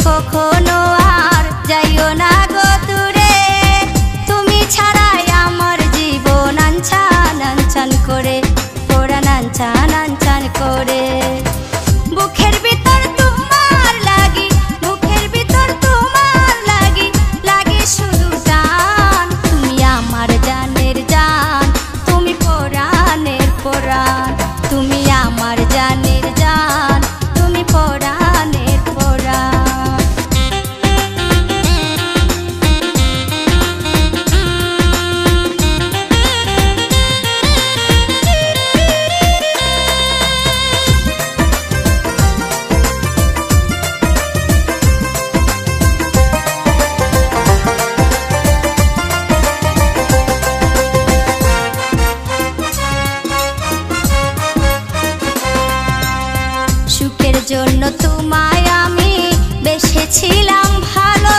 কখনো আর যাইও না গো দূরে, তুমি ছাড়াই আমার জীবন আনছান আনছান করে, পরাণ আনছান আনছান করে। বুকের ভিতর তোমার লাগি, বুকের ভিতর তোমার লাগি, লাগে শুধু টান। তুমি আমার জানের জান, তুমি পরাণের পরাণ, তুমি আমার জানের জান, তুমি পরাণের পরাণ। সুখের জন্য তোমায় আমি বেসেছিলাম ভালো,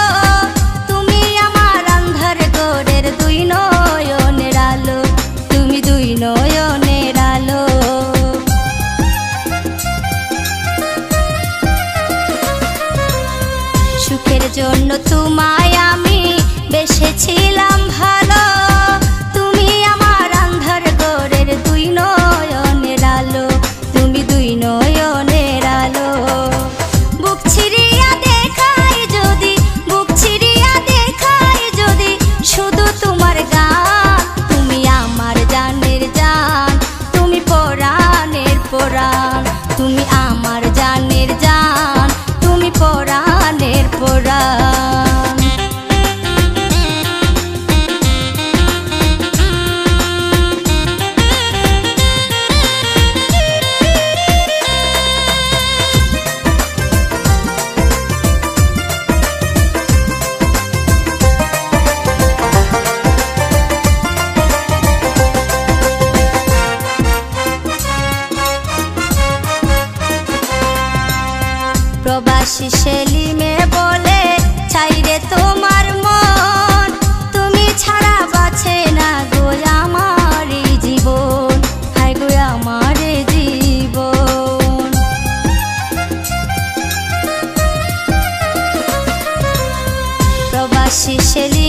তুমি আমার আন্ধার ঘরের দুই নয়নের আলো, তুমি দুই নয়নের আলো। সুখের জন্য তোমায় আমি বেসেছিলাম ভালো, তুমি আমার আন্ধার ঘরের দুই নয়নের আলো, তুমি দুই নয়নের আলো। বুক ছিড়িয়া দেখাই যদি, বুক ছিড়িয়া দেখাই যদি শুধু তোমার গান, তুমি আমার জানের জান, তুমি পরাণের পরাণ, তুমি আমার জানের জান, তুমি পরাণের পরাণ। প্রবাসী সেলিমে বলে চাইরে তোমার মন, তুমি ছাড়া বাঁচে না গো আমার এই জীবন, হায় গো আমার এই জীবন। প্রবাসী সেলিম